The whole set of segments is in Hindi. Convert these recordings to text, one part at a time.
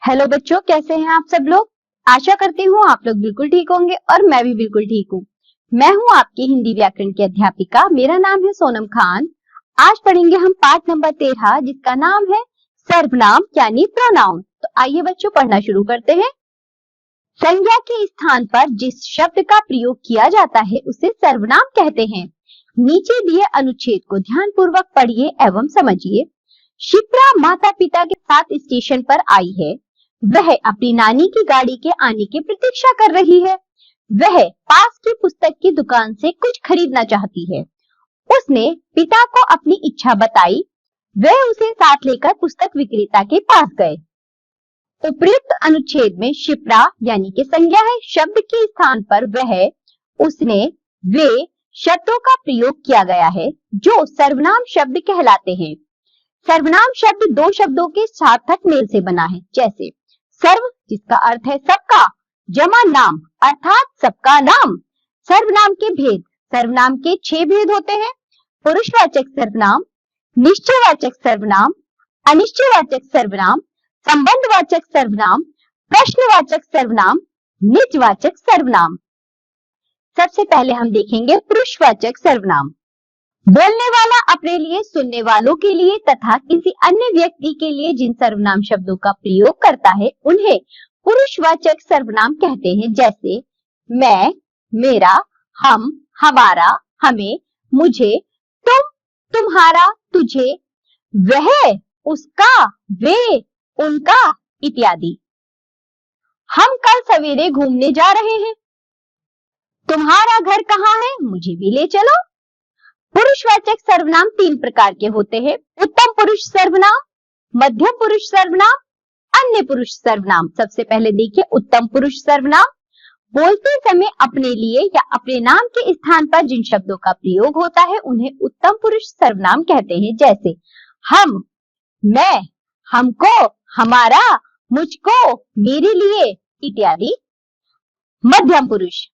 हेलो बच्चों, कैसे हैं आप सब लोग। आशा करती हूँ आप लोग बिल्कुल ठीक होंगे और मैं भी बिल्कुल ठीक हूँ। मैं हूँ आपकी हिंदी व्याकरण की अध्यापिका, मेरा नाम है सोनम खान। आज पढ़ेंगे हम पाठ नंबर 13 जिसका नाम है सर्वनाम यानी प्रोनाउन। तो आइए बच्चों पढ़ना शुरू करते हैं। संज्ञा के स्थान पर जिस शब्द का प्रयोग किया जाता है उसे सर्वनाम कहते हैं। नीचे दिए अनुच्छेद को ध्यानपूर्वक पढ़िए एवं समझिए। शिप्रा माता पिता के साथ स्टेशन पर आई है। वह अपनी नानी की गाड़ी के आने की प्रतीक्षा कर रही है। वह पास की पुस्तक की दुकान से कुछ खरीदना चाहती है। उसने पिता को अपनी इच्छा बताई। वह उसे साथ लेकर पुस्तक विक्रेता के पास गए। उपयुक्त अनुच्छेद में शिप्रा यानी कि संज्ञा है, शब्द के स्थान पर वह, उसने, वे शब्दों का प्रयोग किया गया है जो सर्वनाम शब्द कहलाते हैं। सर्वनाम शब्द दो शब्दों के सार्थक मेल से बना है, जैसे सर्व जिसका अर्थ है सबका, जमा नाम अर्थात सबका नाम। सर्वनाम के भेद, सर्वनाम के 6 भेद होते हैं। पुरुषवाचक सर्वनाम, निश्चयवाचक सर्वनाम, अनिश्चयवाचक सर्वनाम, संबंधवाचक सर्वनाम, प्रश्नवाचक सर्वनाम, निजवाचक सर्वनाम। सबसे पहले हम देखेंगे पुरुषवाचक सर्वनाम। बोलने वाला अपने लिए, सुनने वालों के लिए तथा किसी अन्य व्यक्ति के लिए जिन सर्वनाम शब्दों का प्रयोग करता है उन्हें पुरुषवाचक सर्वनाम कहते हैं, जैसे मैं, मेरा, हम, हमारा, हमें, मुझे, तुम, तुम्हारा, तुझे, वह, उसका, वे, उनका इत्यादि। हम कल सवेरे घूमने जा रहे हैं। तुम्हारा घर कहाँ है, मुझे भी ले चलो। पुरुषवाचक सर्वनाम 3 प्रकार के होते हैं। उत्तम पुरुष सर्वनाम, मध्यम पुरुष सर्वनाम, अन्य पुरुष सर्वनाम। सबसे पहले देखिए उत्तम पुरुष सर्वनाम। बोलते समय अपने लिए या अपने नाम के स्थान पर जिन शब्दों का प्रयोग होता है उन्हें उत्तम पुरुष सर्वनाम कहते हैं, जैसे हम, मैं, हमको, हमारा, मुझको, मेरे लिए इत्यादि। मध्यम पुरुष,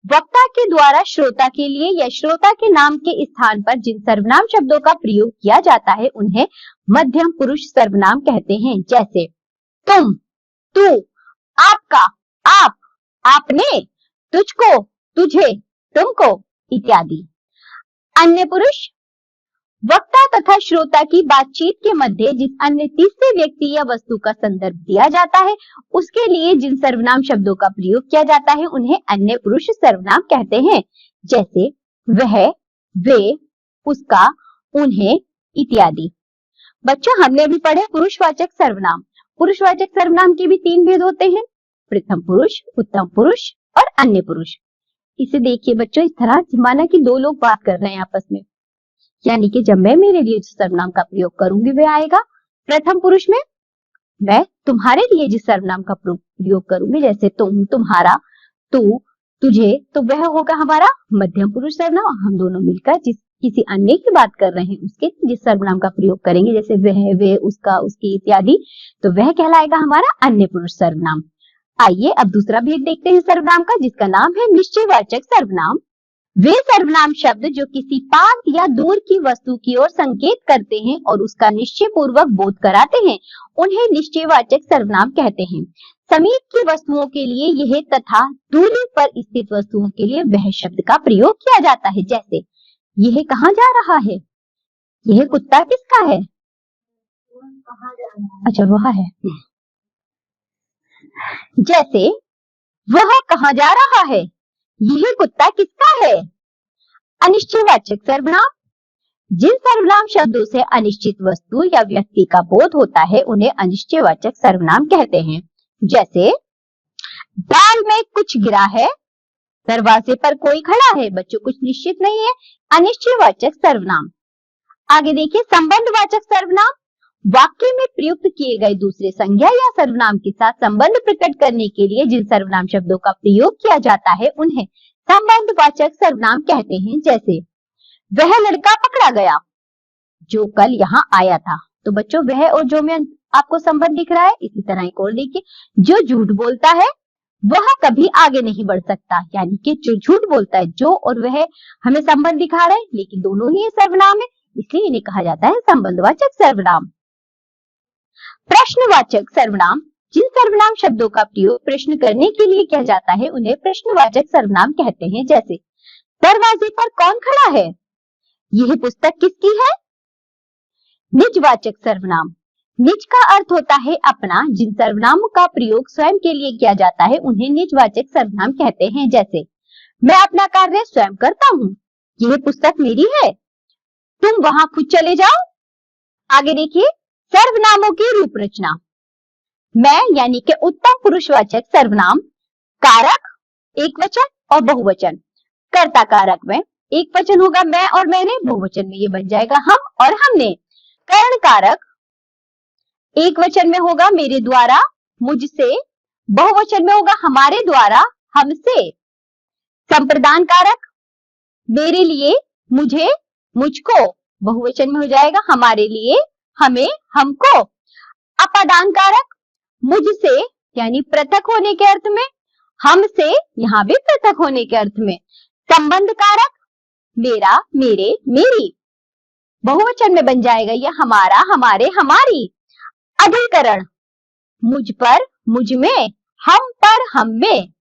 वक्ता के द्वारा श्रोता के लिए या श्रोता के नाम के स्थान पर जिन सर्वनाम शब्दों का प्रयोग किया जाता है उन्हें मध्यम पुरुष सर्वनाम कहते हैं, जैसे तुम, तू, आपका, आप, आपने, तुझको, तुझे, तुमको इत्यादि। अन्य पुरुष, वक्ता तथा श्रोता की बातचीत के मध्य जिस अन्य तीसरे व्यक्ति या वस्तु का संदर्भ दिया जाता है उसके लिए जिन सर्वनाम शब्दों का प्रयोग किया जाता है उन्हें अन्य पुरुष सर्वनाम कहते हैं, जैसे वह, वे, उसका, उन्हें इत्यादि। बच्चों हमने अभी पढ़े पुरुषवाचक सर्वनाम। पुरुषवाचक सर्वनाम के भी 3 भेद होते हैं, प्रथम पुरुष, उत्तम पुरुष और अन्य पुरुष। इसे देखिए बच्चों, इस तरह माना कि 2 लोग बात कर रहे हैं आपस में, यानी कि जब मैं मेरे लिए जिस सर्वनाम का प्रयोग करूंगी वह आएगा प्रथम पुरुष में। मैं तुम्हारे लिए जिस सर्वनाम का प्रयोग करूंगी, जैसे तुम, तुम्हारा, तू, तुझे, तो वह होगा हमारा मध्यम पुरुष सर्वनाम। हम दोनों मिलकर जिस किसी अन्य की बात कर रहे हैं उसके जिस सर्वनाम का प्रयोग करेंगे, जैसे वह, वे, उसका, उसकी इत्यादि, तो वह कहलाएगा हमारा अन्य पुरुष सर्वनाम। आइए अब दूसरा भेद देखते हैं सर्वनाम का, जिसका नाम है निश्चयवाचक सर्वनाम। वे सर्वनाम शब्द जो किसी पास या दूर की वस्तु की ओर संकेत करते हैं और उसका निश्चय पूर्वक बोध कराते हैं उन्हें निश्चयवाचक सर्वनाम कहते हैं। समीप की वस्तुओं के लिए यह तथा दूरी पर स्थित वस्तुओं के लिए वह शब्द का प्रयोग किया जाता है, जैसे यह कहाँ जा रहा है, यह कुत्ता किसका है, अच्छा वह है, जैसे वह कहाँ जा रहा है, यह कुत्ता किसका है। अनिश्चयवाचक सर्वनाम, जिन सर्वनाम शब्दों से अनिश्चित वस्तु या व्यक्ति का बोध होता है उन्हें अनिश्चयवाचक सर्वनाम कहते हैं, जैसे दाल में कुछ गिरा है, दरवाजे पर कोई खड़ा है। बच्चों कुछ निश्चित नहीं है, अनिश्चयवाचक सर्वनाम। आगे देखिए संबंधवाचक सर्वनाम, वाक्य में प्रयुक्त किए गए दूसरे संज्ञा या सर्वनाम के साथ संबंध प्रकट करने के लिए जिन सर्वनाम शब्दों का प्रयोग किया जाता है उन्हें संबंधवाचक सर्वनाम कहते हैं, जैसे वह लड़का पकड़ा गया जो कल यहाँ आया था। तो बच्चों वह और जो में आपको संबंध दिख रहा है। इसी तरह एक और देखिए, जो झूठ बोलता है वह कभी आगे नहीं बढ़ सकता, यानी कि जो झूठ बोलता है, जो और वह हमें संबंध दिखा रहे हैं लेकिन दोनों ही सर्वनाम है, इसलिए इन्हें कहा जाता है संबंधवाचक सर्वनाम। प्रश्नवाचक सर्वनाम, जिन सर्वनाम शब्दों का प्रयोग प्रश्न करने के लिए किया जाता है उन्हें प्रश्नवाचक सर्वनाम कहते हैं। जैसे दरवाजे पर कौन खड़ा है, यह पुस्तक किसकी है। निजवाचक सर्वनाम, निज का अर्थ होता है अपना। जिन सर्वनामों का प्रयोग स्वयं के लिए किया जाता है उन्हें निजवाचक सर्वनाम कहते हैं। जैसे मैं अपना कार्य स्वयं करता हूँ, यह पुस्तक मेरी है, तुम वहां खुद चले जाओ। आगे देखिए सर्वनामों की रूप रचना। मैं यानी कि उत्तम पुरुषवाचक सर्वनाम, कारक एक वचन और बहुवचन। कर्ता कारक में एक वचन होगा मैं और मैंने, बहुवचन में ये बन जाएगा हम और हमने। करण कारक एक वचन में होगा मेरे द्वारा, मुझसे, बहुवचन में होगा हमारे द्वारा, हमसे। संप्रदान कारक मेरे लिए, मुझे, मुझको, बहुवचन में हो जाएगा हमारे लिए, हमें, हमको। अपादान कारक मुझसे यानी पृथक होने के अर्थ में, हमसे यहाँ भी पृथक होने के अर्थ में। संबंध कारक मेरा, मेरे, मेरी, बहुवचन में बन जाएगा ये हमारा, हमारे, हमारी। अधिकरण मुझ पर, मुझ में, हम पर, हम में।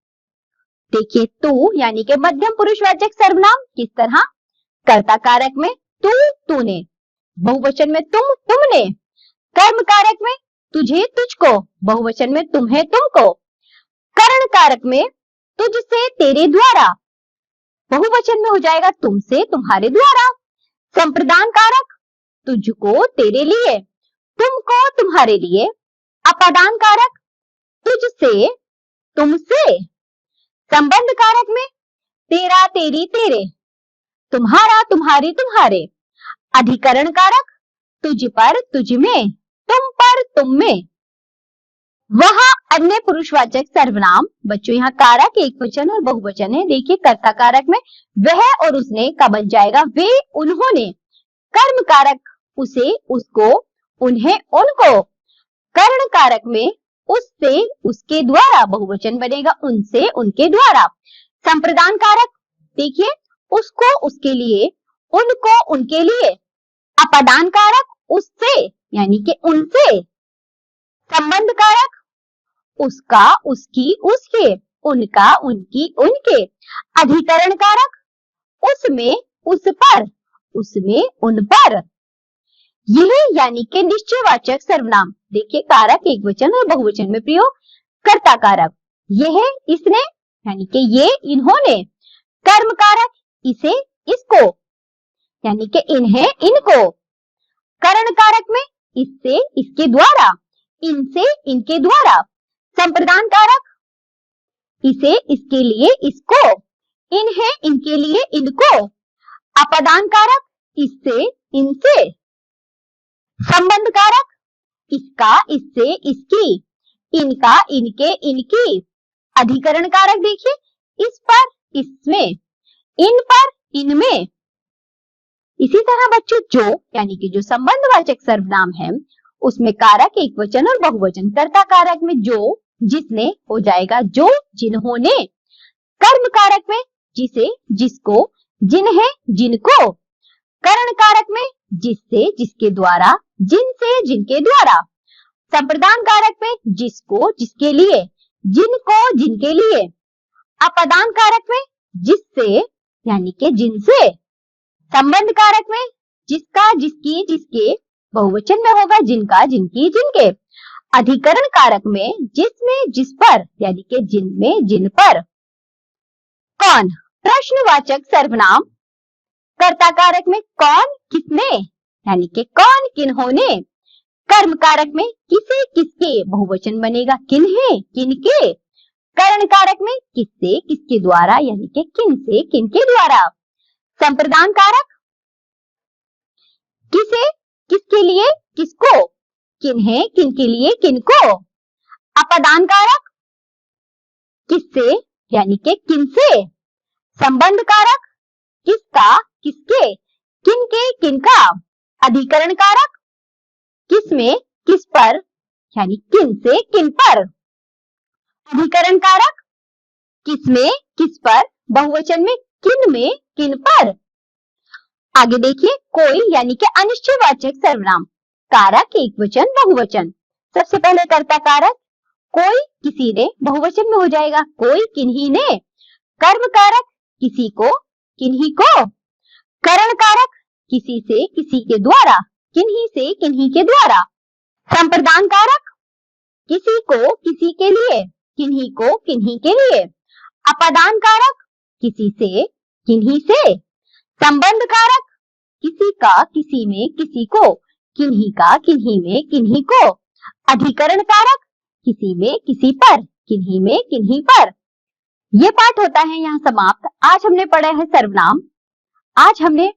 देखिए तू यानी कि मध्यम पुरुषवाचक सर्वनाम किस तरह, कर्ता कारक में तू, तूने, बहुवचन में तुम, तुमने। कर्म कारक में तुझे, तुझको, बहुवचन में तुम्हें, तुमको। करण कारक में तुझसे, तेरे द्वारा, बहुवचन में हो जाएगा तुमसे, तुम्हारे द्वारा। संप्रदान कारक तुझको, तेरे लिए, तुमको, तुम्हारे लिए। अपादान कारक तुझसे, तुमसे। संबंध कारक में तेरा, तेरी, तेरे, तुम्हारा, तुम्हारी, तुम्हारे। अधिकरण कारक तुझ पर, तुझ में, तुम पर, तुम में। वहां अन्य पुरुषवाचक सर्वनाम, बच्चों यहाँ कारक एक वचन और बहुवचन है। देखिए कर्ता कारक में वह और उसने का बन जाएगा वे, उन्होंने। कर्म कारक उसे, उसको, उन्हें, उनको। करण कारक में उससे, उसके द्वारा, बहुवचन बनेगा उनसे, उनके द्वारा। संप्रदान कारक देखिए उसको, उसके लिए, उनको, उनके लिए। अपादान कारक उससे यानी कि उनसे। संबंध कारक उसका, उसकी, उसके, उनका, उनकी, उनके। अधिकरण कारक उसमें, उस पर, उसमें, उन पर। यह यानी कि निश्चयवाचक सर्वनाम। देखिए कारक एक वचन और बहुवचन में प्रयोग। कर्ता कारक यह, इसने यानी कि ये, इन्होंने। कर्म कारक इसे, इसको यानी कि इन्हें, इनको। करण कारक में इससे, इसके द्वारा, इनसे, इनके द्वारा। संप्रदान कारक इसे, इसके लिए, इसको, इन्हें, इनके लिए, इनको। अपादान कारक इससे, इनसे। संबंध कारक इसका, इससे, इसकी, इनका, इनके, इनकी। अधिकरण कारक देखिए इस पर, इसमें, इन पर, इनमें। इसी तरह बच्चों जो यानी कि जो संबंधवाचक सर्वनाम है उसमें कारक एक वचन और बहुवचन। कर्ता कारक में जो, जिसने हो जाएगा जो, जिन्होंने। कर्म कारक में जिसे, जिसको, जिन्हें, जिनको। करण कारक में जिससे, जिसके द्वारा, जिनसे, जिनके द्वारा। संप्रदान कारक में जिसको, जिसके लिए, जिनको, जिनके लिए। अपादान कारक में जिससे यानी कि जिनसे। संबंध कारक में जिसका, जिसकी, जिसके, बहुवचन में होगा जिनका, जिनकी, जिनके। अधिकरण कारक में जिसमें, जिस पर यानी कि जिनमें, जिन पर। कौन प्रश्नवाचक सर्वनाम। कर्ता कारक में कौन, किसने यानी कि कौन, किन्होंने। कर्म कारक में किसे, किसके, बहुवचन बनेगा किन्हें, किनके। करण कारक में किससे, किसके द्वारा यानी कि किनसे, किनके द्वारा। संप्रदान कारक किसे, किसके लिए, किसको, किन्हें, किनके लिए, किनको। अपादान कारक किससे यानी कि किनसे। संबंध कारक किसका, किसके, किनके, किनका। अधिकरण कारक किसमें, किस पर यानी किन से, किन पर। अधिकरण कारक किसमें, किस पर, बहुवचन में किन में, किन पर। आगे देखिए कोई यानी कि अनिश्चयवाचक सर्वनाम। कारक एक वचन, बहुवचन। सबसे पहले कर्ता कारक कोई किसी ने बहुवचन में हो जाएगा, कोई किन्हीं ने। कर्म कारक किसी को किन्हीं को। करण कारक किसी से किसी के द्वारा, किन्हीं से किन्हीं के द्वारा। संप्रदान कारक किसी को किसी के लिए, किन्हीं को किन्हीं के लिए। अपादान कारक किसी से किन्हीं से। संबंध कारक किसी का किसी में किसी को, किन्हीं का किन्हीं में किन्हीं को। अधिकरण कारक किसी में किसी पर, किन्हीं में किन्हीं पर। ये पाठ होता है यहाँ समाप्त। आज हमने पढ़ा है सर्वनाम। आज हमने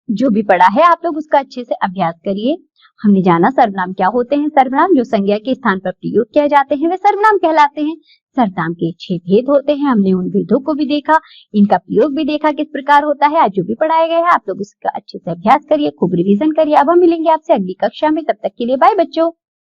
जो भी पढ़ा है आप लोग उसका अच्छे से अभ्यास करिए। हमने जाना सर्वनाम क्या होते हैं। सर्वनाम जो संज्ञा के स्थान पर प्रयोग किए जाते हैं वे सर्वनाम कहलाते हैं। सर्वनाम के 6 भेद होते हैं, हमने उन भेदों को भी देखा, इनका प्रयोग भी देखा किस प्रकार होता है। आज जो भी पढ़ाया गया है आप लोग उसका अच्छे से अभ्यास करिए, खूब रिवीजन करिए। अब हम मिलेंगे आपसे अगली कक्षा में, तब तक के लिए बाय बच्चों।